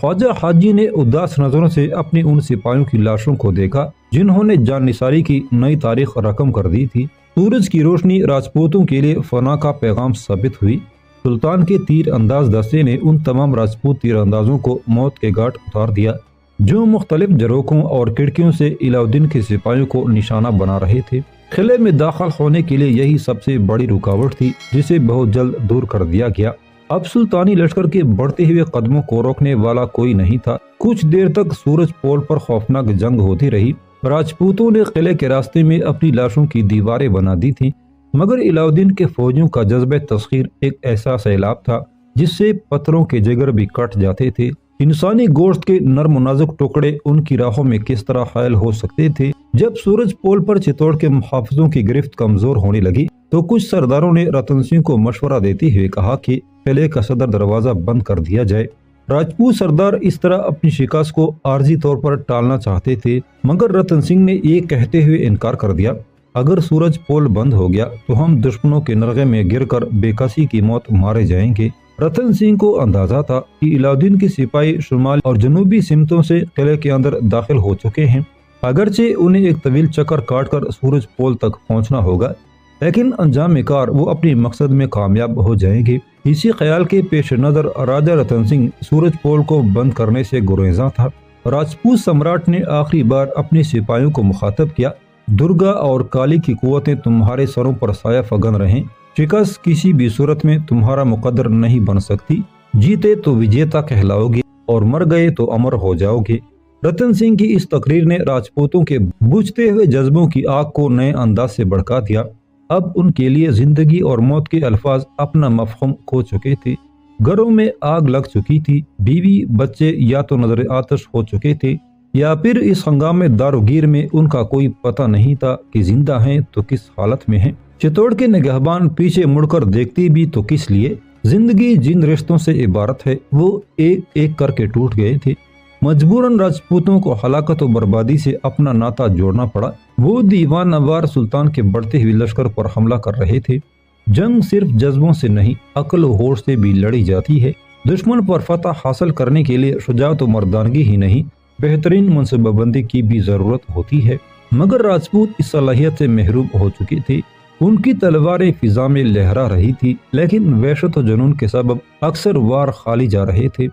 خواجہ حاجی نے اداس نظروں سے اپنی ان سپاہیوں کی لاشوں کو دیکھا جنہوں نے جان نثاری کی نئی تاریخ رقم کر دی تھی۔ سورج کی روشنی راجپوتوں کے لیے فنا کا پیغام ثابت ہوئی۔ سلطان کے تیر انداز دستے نے ان تمام راجپوت تیر اندازوں کو موت کے گھاٹ اتار دیا جو مختلف جروکوں اور کھڑکیوں سے علاؤدین کے سپاہیوں کو نشانہ بنا رہے تھے۔ قلعے میں داخل ہونے کے لیے یہی سب سے بڑی رکاوٹ تھی جسے بہت جلد دور کر دیا گیا۔ اب سلطانی لشکر کے بڑھتے ہوئے قدموں کو روکنے والا کوئی نہیں تھا۔ کچھ دیر تک سورج پول پر خوفناک جنگ ہوتی رہی۔ راجپوتوں نے قلعے کے راستے میں اپنی لاشوں کی دیواریں بنا دی تھیں، مگر علاؤدین کے فوجیوں کا جذبہ تسخیر ایک ایسا سیلاب تھا جس سے پتھروں کے جگر بھی کٹ جاتے تھے۔ انسانی گوشت کے نرم و نازک ٹکڑے ان کی راہوں میں کس طرح حائل ہو سکتے تھے؟ جب سورج پول پر چتوڑ کے محافظوں کی گرفت کمزور ہونے لگی تو کچھ سرداروں نے رتن سنگھ کو مشورہ دیتے ہوئے کہا کہ قلعے کا صدر دروازہ بند کر دیا جائے۔ راجپوت سردار اس طرح اپنی شکست کو عارضی طور پر ٹالنا چاہتے تھے، مگر رتن سنگھ نے یہ کہتے ہوئے انکار کر دیا، اگر سورج پول بند ہو گیا تو ہم دشمنوں کے نرغے میں گر کر بے کسی کی موت مارے جائیں گے۔ رتن سنگھ کو اندازہ تھا کہ علاؤدین کے سپاہی شمال اور جنوبی سمتوں سے قلعے کے اندر داخل ہو چکے ہیں، اگرچہ انہیں ایک طویل چکر کاٹ کر سورج پول تک پہنچنا ہوگا، لیکن انجام کار وہ اپنے مقصد میں کامیاب ہو جائیں گے۔ اسی خیال کے پیش نظر راجہ رتن سنگھ سورج پول کو بند کرنے سے گریزاں تھا۔ راجپوت سمراٹ نے آخری بار اپنے سپاہیوں کو مخاطب کیا، درگا اور کالی کی قوتیں تمہارے سروں پر سایہ فگن رہیں، شکست کسی بھی صورت میں تمہارا مقدر نہیں بن سکتی، جیتے تو وجیتا کہلاؤ گے اور مر گئے تو امر ہو جاؤ گے۔ رتن سنگھ کی اس تقریر نے راجپوتوں کے بجھتے ہوئے جذبوں کی آگ کو نئے انداز سے بھڑکا دیا۔ اب ان کے لیے زندگی اور موت کے الفاظ اپنا مفہوم کھو چکے تھے۔ گھروں میں آگ لگ چکی تھی، بیوی بچے یا تو نظر آتش ہو چکے تھے یا پھر اس ہنگامے داروگیر میں ان کا کوئی پتہ نہیں تھا کہ زندہ ہیں تو کس حالت میں ہیں۔ چتوڑ کے نگہبان پیچھے مڑ کر دیکھتی بھی تو کس لیے؟ زندگی جن رشتوں سے عبارت ہے وہ ایک ایک کر کے ٹوٹ گئے تھے۔ مجبوراً راجپوتوں کو ہلاکت و بربادی سے اپنا ناطہ جوڑنا پڑا۔ وہ دیوان نوار سلطان کے بڑھتے ہوئے لشکر پر حملہ کر رہے تھے۔ جنگ صرف جذبوں سے نہیں، عقل و ہوش سے بھی لڑی جاتی ہے۔ دشمن پر فتح حاصل کرنے کے لیے شجاعت و مردانگی ہی نہیں، بہترین منصوبہ بندی کی بھی ضرورت ہوتی ہے، مگر راجپوت اس صلاحیت سے محروم ہو چکے تھے۔ ان کی تلواریں فضا میں لہرا رہی تھی، لیکن وحشت و جنون کے سبب اکثر وار خالی جا رہے تھے۔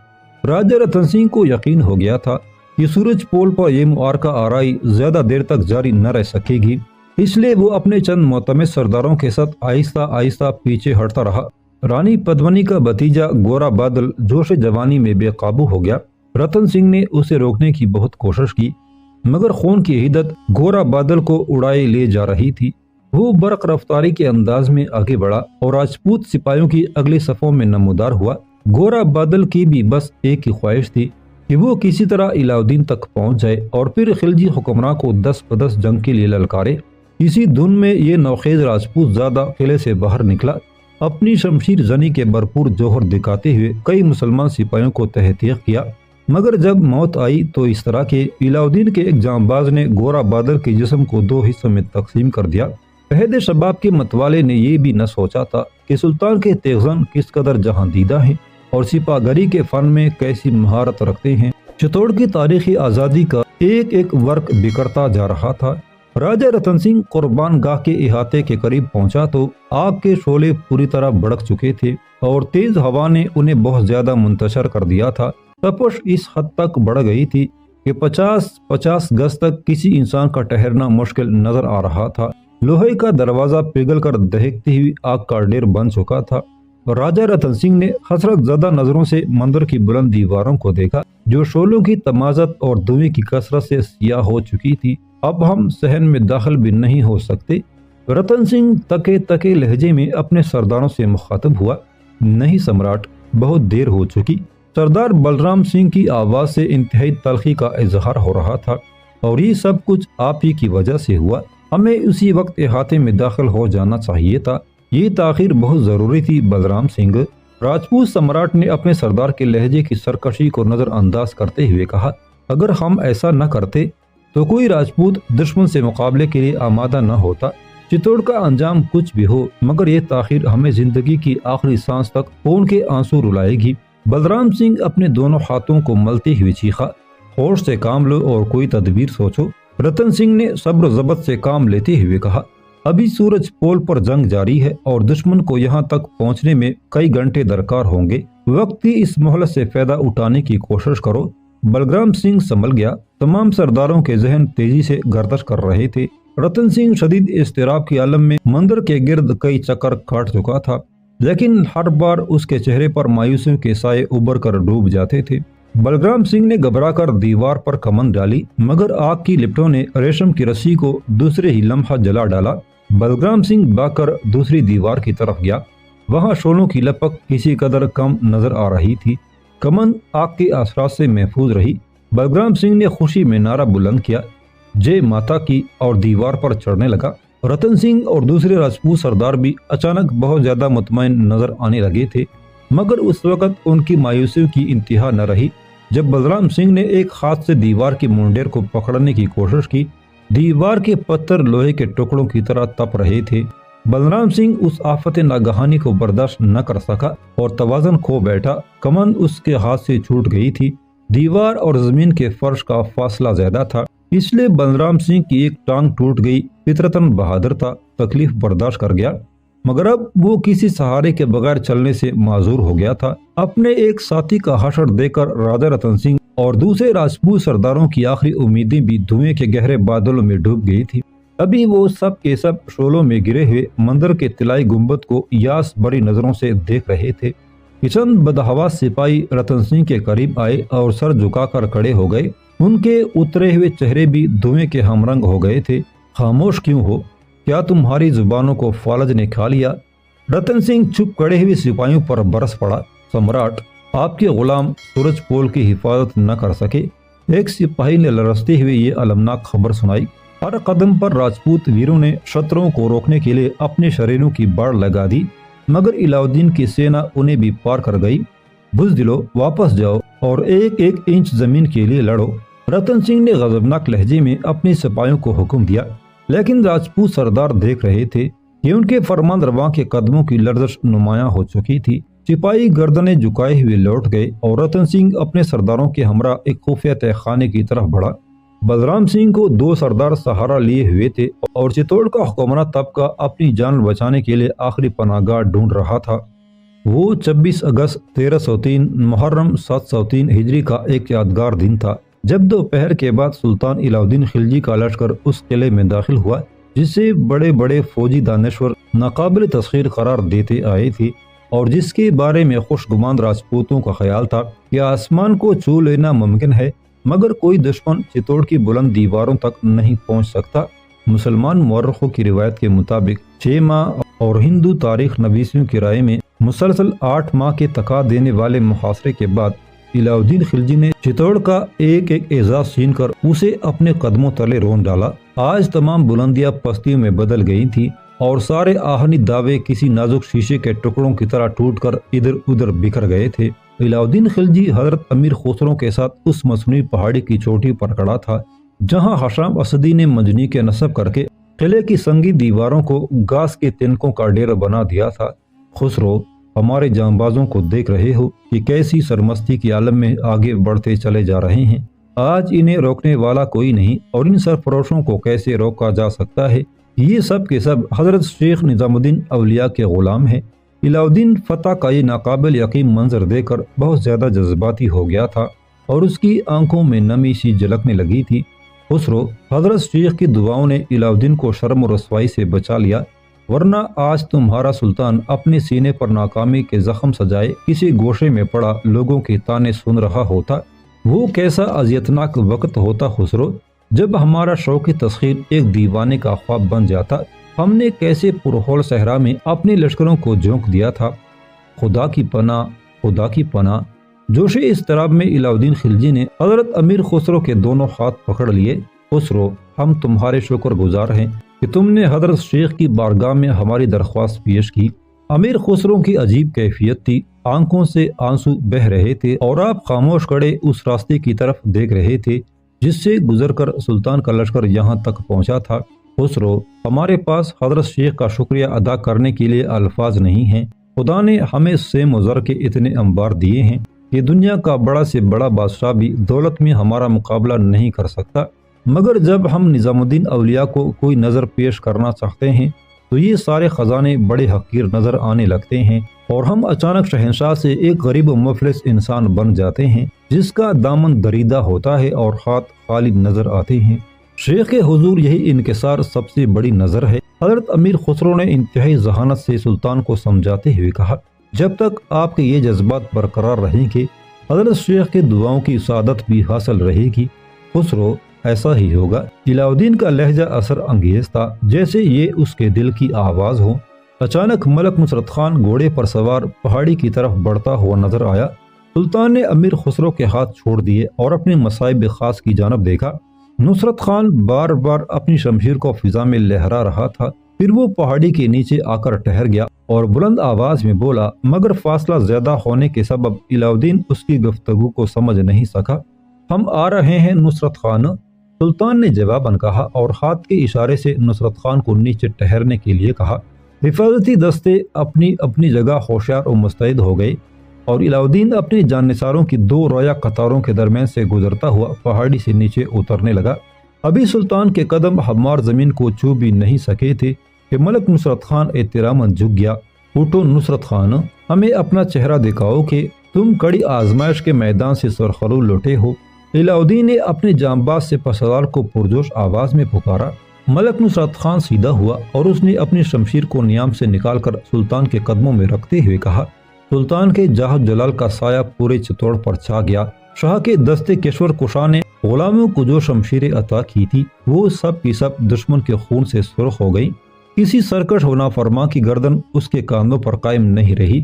راجہ رتن سنگھ کو یقین ہو گیا تھا کہ سورج پول پر یہ معرکہ آرائی زیادہ دیر تک جاری نہ رہ سکے گی، اس لیے وہ اپنے چند معتمد سرداروں کے ساتھ آہستہ آہستہ پیچھے ہٹتا رہا۔ رانی پدمنی کا بھتیجا گورا بادل جوش جوانی میں بے قابو ہو گیا۔ رتن سنگھ نے اسے روکنے کی بہت کوشش کی، مگر خون کی حدت گورا بادل کو اڑائے لے جا رہی تھی۔ وہ برق رفتاری کے انداز میں آگے بڑھا اور راجپوت سپاہیوں کی اگلی صفوں میں نمودار ہوا۔ گورا بادل کی بھی بس ایک ہی خواہش تھی کہ وہ کسی طرح علاؤدین تک پہنچ جائے اور پھر خلجی حکمراں کو 10 بدس جنگ کے لیے للکارے۔ اسی دھن میں یہ نوخیز راجپوت زیادہ قلعے سے باہر نکلا، اپنی شمشیر زنی کے بھرپور جوہر دکھاتے ہوئے کئی مسلمان سپاہیوں کو تحقیق کیا، مگر جب موت آئی تو اس طرح کے علاؤدین کے ایک جانباز نے گورا بادل کے جسم کو 2 حصوں میں تقسیم کر دیا۔ عہد شباب کے متوالے نے یہ بھی نہ سوچا تھا کہ سلطان کے تیغزن کس قدر جہاں دیدہ ہیں اور سپاہ گری کے فن میں کیسی مہارت رکھتے ہیں۔ چتوڑ کی تاریخی آزادی کا ایک ایک ورق بکھرتا جا رہا تھا۔ راجہ رتن سنگھ قربان گاہ کے احاطے کے قریب پہنچا تو آگ کے شعلے پوری طرح بھڑک چکے تھے اور تیز ہوا نے انہیں بہت زیادہ منتشر کر دیا تھا۔ تپش اس حد تک بڑھ گئی تھی کہ 50 گز تک کسی انسان کا ٹھہرنا مشکل نظر آ رہا تھا۔ لوہے کا دروازہ پگھل کر دہکتی ہوئی آگ کا ڈھیر بن چکا تھا۔ راجہ رتن سنگھ نے حسرت زدہ نظروں سے مندر کی بلند دیواروں کو دیکھا جو شعلوں کی تمازت اور دھویں کی کثرت سے سیاہ ہو چکی تھی۔ اب ہم صحن میں داخل بھی نہیں ہو سکتے۔ رتن سنگھ تکے تکے لہجے میں اپنے سرداروں سے مخاطب ہوا۔ نہیں سمراٹ، بہت دیر ہو چکی۔ سردار بلرام سنگھ کی آواز سے انتہائی تلخی کا اظہار ہو رہا تھا، اور یہ سب کچھ آپ ہی کی وجہ سے ہوا۔ ہمیں اسی وقت احاطے میں داخل ہو جانا چاہیے تھا، یہ تاخیر بہت ضروری تھی بلرام سنگھ۔ راجپوت سمراٹ نے اپنے سردار کے لہجے کی سرکشی کو نظر انداز کرتے ہوئے کہا، اگر ہم ایسا نہ کرتے تو کوئی راجپوت دشمن سے مقابلے کے لیے آمادہ نہ ہوتا۔ چتوڑ کا انجام کچھ بھی ہو، مگر یہ تاخیر ہمیں زندگی کی آخری سانس تک خون کے آنسو رلائے گی۔ بلرام سنگھ اپنے دونوں ہاتھوں کو ملتے ہوئے چیخا، ہوش سے کام لو اور کوئی تدبیر سوچو۔ رتن سنگھ نے صبر و ضبط سے کام لیتے ہوئے کہا، ابھی سورج پول پر جنگ جاری ہے اور دشمن کو یہاں تک پہنچنے میں کئی گھنٹے درکار ہوں گے، وقت کی اس مہلت سے فائدہ اٹھانے کی کوشش کرو۔ بلرام سنگھ سنبھل گیا۔ تمام سرداروں کے ذہن تیزی سے گردش کر رہے تھے۔ رتن سنگھ شدید اضطراب کے عالم میں مندر کے گرد کئی چکر کاٹ چکا تھا، لیکن ہر بار اس کے چہرے پر مایوسیوں کے سائے ابھر کر ڈوب جاتے تھے۔ بلرام سنگھ نے گھبرا کر دیوار پر کمند ڈالی، مگر آگ کی لپٹوں نے ریشم کی رسی کو دوسرے ہی لمحہ جلا ڈالا۔ بلرام سنگھ بھاگ کر دوسری دیوار کی طرف گیا۔ وہاں شعلوں کی لپک کسی قدر کم نظر آ رہی تھی۔ کمند آگ کے اثرات سے محفوظ رہی۔ بلرام سنگھ نے خوشی میں نعرہ بلند کیا، جے ماتا کی، اور دیوار پر چڑھنے لگا۔ رتن سنگھ اور دوسرے راجپوت سردار بھی اچانک بہت زیادہ مطمئن نظر آنے لگے تھے، مگر اس وقت ان کی مایوسیوں کی انتہا نہ رہی جب بلرام سنگھ نے ایک ہاتھ سے دیوار کی منڈیر کو پکڑنے کی کوشش کی۔ دیوار کے پتھر لوہے کے ٹکڑوں کی طرح تپ رہے تھے۔ بلرام سنگھ اس آفت ناگہانی کو برداشت نہ کر سکا اور توازن کھو بیٹھا۔ کمند اس کے ہاتھ سے چھوٹ گئی تھی۔ دیوار اور زمین کے فرش کا فاصلہ زیادہ تھا، اس لیے بلرام سنگھ کی ایک ٹانگ ٹوٹ گئی۔ فطرتاً بہادر تھا، تکلیف برداشت کر گیا، مگر اب وہ کسی سہارے کے بغیر چلنے سے معذور ہو گیا تھا۔ اپنے ایک ساتھی کا حشر دیکھ کر راجا رتن سنگھ اور دوسرے راجپوت سرداروں کی آخری امیدیں بھی دھوئیں کے گہرے بادلوں میں ڈوب گئی تھی۔ ابھی وہ سب کے سب شعلوں میں گرے ہوئے مندر کے طلائی گنبد کو یاس بڑی نظروں سے دیکھ رہے تھے کہ چند بدحواس سپاہی رتن سنگھ کے قریب آئے اور سر جھکا کر کھڑے ہو گئے۔ ان کے اترے ہوئے چہرے بھی دھوئیں کے ہم رنگ ہو گئے تھے۔ خاموش کیوں ہو؟ کیا تمہاری زبانوں کو فالج نے کھا لیا؟ رتن سنگھ چپ کھڑے ہوئے سپاہیوں پر برس پڑا۔ سمراٹ، آپ کے غلام سورج پول کی حفاظت نہ کر سکے؟ ایک سپاہی نے لرزتے ہوئے یہ المناک خبر سنائی۔ ہر قدم پر راجپوت ویروں نے شتروں کو روکنے کے لیے اپنے شریروں کی باڑ لگا دی، مگر علاؤ الدین کی سینا انہیں بھی پار کر گئی۔ بزدلو، واپس جاؤ اور ایک ایک انچ زمین کے لیے لڑو۔ رتن سنگھ نے غضبناک لہجے میں اپنے سپاہیوں کو حکم دیا، لیکن راجپوت سردار دیکھ رہے تھے کہ ان کے فرمان رواں کے قدموں کی لرزش نمایاں ہو چکی تھی۔ سپاہی گردنیں جھکائے ہوئے لوٹ گئے اور رتن سنگھ اپنے سرداروں کے ہمراہ ایک خفیہ تہہ خانے کی طرف بڑھا۔ بلرام سنگھ کو دو سردار سہارا لیے ہوئے تھے اور چتوڑ کا حکمراں طبقہ اپنی جان بچانے کے لیے آخری پناہ گاہ ڈھونڈ رہا تھا۔ وہ 26 اگست 1303 محرم 703 ہجری کا ایک یادگار دن تھا جب دوپہر کے بعد سلطان علاؤ الدین خلجی کا لشکر اس قلعے میں داخل ہوا جسے بڑے بڑے فوجی دانشور ناقابل تسخیر قرار دیتے آئے تھے اور جس کے بارے میں خوشگمان راجپوتوں کا خیال تھا کہ آسمان کو چھو لینا ممکن ہے مگر کوئی دشمن چتوڑ کی بلند دیواروں تک نہیں پہنچ سکتا۔ مسلمان مورخوں کی روایت کے مطابق 6 ماہ اور ہندو تاریخ نویسیوں کی رائے میں مسلسل 8 ماہ کے تکا دینے والے محاصرے کے بعد علاؤ الدین خلجی نے چتوڑ کا ایک ایک اعزاز چھین کر اسے اپنے قدموں تلے رون ڈالا۔ آج تمام بلندیاں پستیوں میں بدل گئی تھی اور سارے آہنی دعوے کسی نازک شیشے کے ٹکڑوں کی طرح ٹوٹ کر ادھر ادھر بکھر گئے تھے۔ علاؤ الدین خلجی حضرت امیر خسرو کے ساتھ اس مصنوعی پہاڑی کی چوٹی پر کھڑا تھا جہاں حشام اسدی نے منجنیق کے نصب کر کے قلعے کی سنگی دیواروں کو گھاس کے تنکوں کا ڈیرا بنا دیا تھا۔ خسرو، ہمارے جانبازوں کو دیکھ رہے ہو کہ کیسی سرمستی کے عالم میں آگے بڑھتے چلے جا رہے ہیں۔ آج انہیں روکنے والا کوئی نہیں اور ان سرفروشوں کو کیسے روکا جا سکتا ہے؟ یہ سب کے سب حضرت شیخ نظام الدین اولیاء کے غلام ہیں۔ علاؤ الدین فتح کا یہ ناقابل یقین منظر دیکھ کر بہت زیادہ جذباتی ہو گیا تھا اور اس کی آنکھوں میں نمی سی جھلکنے لگی تھی۔ خسرو، حضرت شیخ کی دعاؤں نے علاؤ الدین کو شرم و رسوائی سے بچا لیا، ورنہ آج تمہارا سلطان اپنے سینے پر ناکامی کے زخم سجائے کسی گوشے میں پڑا لوگوں کے تانے سن رہا ہوتا۔ وہ کیسا اذیتناک وقت ہوتا خسرو جب ہمارا شوق تسخیر ایک دیوانے کا خواب بن جاتا۔ ہم نے کیسے پرہول صحرا میں اپنے لشکروں کو جھونک دیا تھا۔ خدا کی پناہ، خدا کی پناہ۔ جوش اضطراب میں علاؤ الدین خلجی نے حضرت امیر خسرو کے دونوں ہاتھ پکڑ لیے۔ خسرو، ہم تمہارے شکر گزار ہیں کہ تم نے حضرت شیخ کی بارگاہ میں ہماری درخواست پیش کی۔ امیر خسرو کی عجیب کیفیت تھی، آنکھوں سے آنسو بہہ رہے تھے اور آپ خاموش کھڑے اس راستے کی طرف دیکھ رہے تھے جس سے گزر کر سلطان کا لشکر یہاں تک پہنچا تھا۔ خسرو، ہمارے پاس حضرت شیخ کا شکریہ ادا کرنے کے لیے الفاظ نہیں ہیں۔ خدا نے ہمیں سیم و زر کے اتنے انبار دیے ہیں کہ دنیا کا بڑا سے بڑا بادشاہ بھی دولت میں ہمارا مقابلہ نہیں کر سکتا، مگر جب ہم نظام الدین اولیاء کو کوئی نظر پیش کرنا چاہتے ہیں تو یہ سارے خزانے بڑے حقیر نظر آنے لگتے ہیں، اور ہم اچانک شہنشاہ سے ایک غریب و مفلس انسان بن جاتے ہیں جس کا دامن دریدہ ہوتا ہے اور ہاتھ خالی نظر آتے ہیں۔ شیخ حضور یہی انکسار سب سے بڑی نظر ہے۔ حضرت امیر خسرو نے انتہائی ذہانت سے سلطان کو سمجھاتے ہوئے کہا، جب تک آپ کے یہ جذبات برقرار رہیں گے حضرت شیخ کے دعاؤں کی سعادت بھی حاصل رہے گی۔ خسرو، ایسا ہی ہوگا۔ علاء الدین کا لہجہ اثر انگیز تھا، جیسے یہ اس کے دل کی آواز ہو۔ اچانک ملک نصرت خان گھوڑے پر سوار پہاڑی کی طرف بڑھتا ہوا نظر آیا۔ سلطان نے امیر خسرو کے ہاتھ چھوڑ دیے اور اپنے مصائب خاص کی جانب دیکھا۔ نصرت خان بار بار اپنی شمشیر کو فضا میں لہرا رہا تھا، پھر وہ پہاڑی کے نیچے آ کر ٹھہر گیا اور بلند آواز میں بولا، مگر فاصلہ زیادہ ہونے کے سبب علاء الدین اس کی گفتگو کو سمجھ نہیں سکا۔ ہم آ رہے ہیں نصرت خان، سلطان نے جواباً کہا اور ہاتھ کے اشارے سے نصرت خان کو نیچے ٹھہرنے کے لیے کہا۔ حفاظتی دستے اپنی اپنی جگہ ہوشیار و مستعد ہو گئے اور علاء الدین اپنے جاننثاروں کی دو رویا قطاروں کے درمیان سے گزرتا ہوا پہاڑی سے نیچے اترنے لگا۔ ابھی سلطان کے قدم ہموار زمین کو چھو بھی نہیں سکے تھے کہ ملک نصرت خان احتراماً جھک گیا۔ اٹھو نصرت خان، ہمیں اپنا چہرہ دکھاؤ کہ تم کڑی آزمائش کے میدان سے سرخرو لوٹے ہو۔ علاء الدین نے اپنے جانباز سے پسسالار کو پرجوش آواز میں پکارا۔ ملک نصرت خان سیدھا ہوا اور اس نے اپنی شمشیر کو نیام سے نکال کر سلطان کے قدموں میں رکھتے ہوئے کہا۔ سلطان کے جاہ جلال کا سایہ پورے چتوڑ پر چھا گیا۔ شاہ کے دستے کشور کشاہ نے غلاموں کو جو شمشیریں عطا کی تھی وہ سب کی سب دشمن کے خون سے سرخ ہو گئی۔ کسی سرکش و نافرما کی گردن اس کے کاندھوں پر قائم نہیں رہی،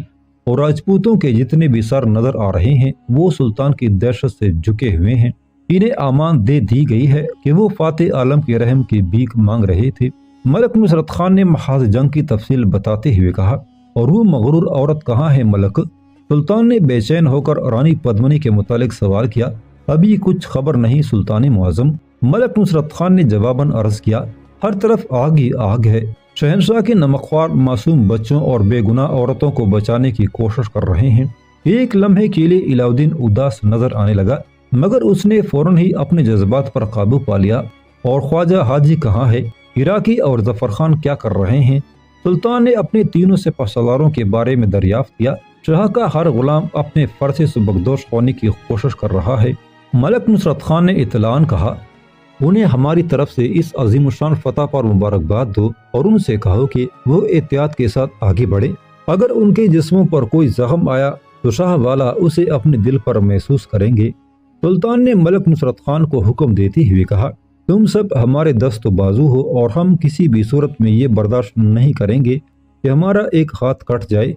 اور راجپوتوں کے جتنے بھی سر نظر آ رہے ہیں وہ سلطان کی دہشت سے جھکے ہوئے ہیں۔ انہیں امان دے دی گئی ہے کہ وہ فاتح عالم کے رحم کی بھیک مانگ رہے تھے۔ ملک نصرت خان نے محاذ جنگ کی تفصیل بتاتے ہوئے کہا، اور وہ مغرور عورت کہاں ہے ملک؟ سلطان نے بے چین ہو کر رانی پدمنی کے متعلق سوال کیا۔ ابھی کچھ خبر نہیں سلطان معظم، ملک نصرت خان نے جواباً عرض کیا، ہر طرف آگ ہی آگ ہے۔ شہنشاہ کے نمکخوار معصوم بچوں اور بے گناہ عورتوں کو بچانے کی کوشش کر رہے ہیں۔ ایک لمحے کے لیے علاء الدین اداس نظر آنے لگا، مگر اس نے فوراً ہی اپنے جذبات پر قابو پا لیا۔ اور خواجہ حاجی کہاں ہے؟ عراقی اور ظفر خان کیا کر رہے ہیں؟ سلطان نے اپنے تینوں سپہسالاروں کے بارے میں دریافت کیا۔ شاہ کا ہر غلام اپنے فرض سے سبکدوش ہونے کی کوشش کر رہا ہے۔ ملک نصرت خان نے اطلاعاً کہا، انہیں ہماری طرف سے اس عظیم الشان فتح پر مبارکباد دو اور ان سے کہو کہ وہ احتیاط کے ساتھ آگے بڑھے۔ اگر ان کے جسموں پر کوئی زخم آیا تو شاہ والا اسے اپنے دل پر محسوس کریں گے۔ سلطان نے ملک نصرت خان کو حکم دیتے ہوئے کہا، تم سب ہمارے دست و بازو ہو اور ہم کسی بھی صورت میں یہ برداشت نہیں کریں گے کہ ہمارا ایک ہاتھ کٹ جائے۔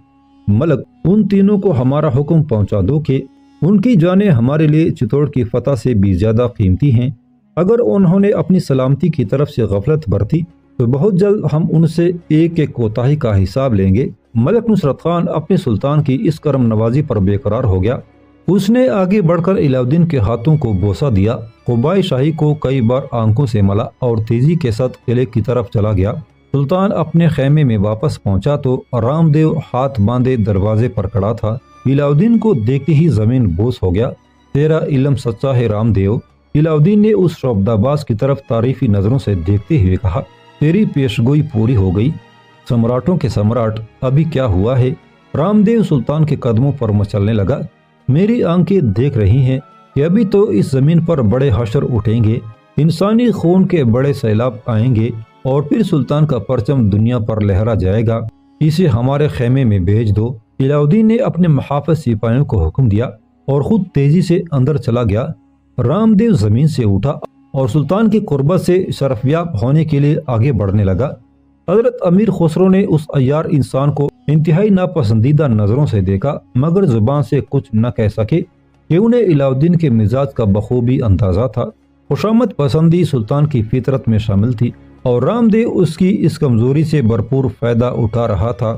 ملک، ان تینوں کو ہمارا حکم پہنچا دو کہ ان کی جانیں ہمارے لیے چتوڑ کی فتح سے بھی زیادہ قیمتی ہیں۔ اگر انہوں نے اپنی سلامتی کی طرف سے غفلت برتی تو بہت جلد ہم ان سے ایک ایک کوتاہی کا حساب لیں گے۔ ملک نصرت خان اپنے سلطان کی اس کرم نوازی پر بے قرار ہو گیا۔ اس نے آگے بڑھ کر علاء الدین کے ہاتھوں کو بوسہ دیا، قبائے شاہی کو کئی بار آنکھوں سے ملا اور تیزی کے ساتھ قلعے کی طرف چلا گیا۔ سلطان اپنے خیمے میں واپس پہنچا تو رام دیو ہاتھ باندھے دروازے پر کھڑا تھا۔ علاء الدین کو دیکھتے ہی زمین بوس ہو گیا۔ تیرا علم سچا ہے رام دیو، علاء الدین نے اس شعبدہ کی طرف تعریفی نظروں سے دیکھتے ہوئے کہا، تیری پیشگوئی پوری ہو گئی، سمراٹوں کے سمراٹ، ابھی کیا ہوا ہے؟ رام دیو سلطان کے قدموں پر مچلنے لگا، میری آنکھیں دیکھ رہی ہیں کہ ابھی تو اس زمین پر بڑے حشر اٹھیں گے، انسانی خون کے بڑے سیلاب آئیں گے اور پھر سلطان کا پرچم دنیا پر لہرا جائے گا، اسے ہمارے خیمے میں بھیج دو۔ علاء الدین نے اپنے محافظ سپاہیوں کو حکم دیا اور خود تیزی سے اندر چلا گیا۔ رام دیو زمین سے اٹھا اور سلطان کی قربت سے شرفیاب ہونے کے لیے آگے بڑھنے لگا۔ حضرت امیر خسرو نے اس عیار انسان کو انتہائی ناپسندیدہ نظروں سے دیکھا، مگر زبان سے کچھ نہ کہہ سکے کہ انہیں علاء الدین کے مزاج کا بخوبی اندازہ تھا۔ خوشامد پسندی سلطان کی فطرت میں شامل تھی اور رام دیو اس کی اس کمزوری سے بھرپور فائدہ اٹھا رہا تھا۔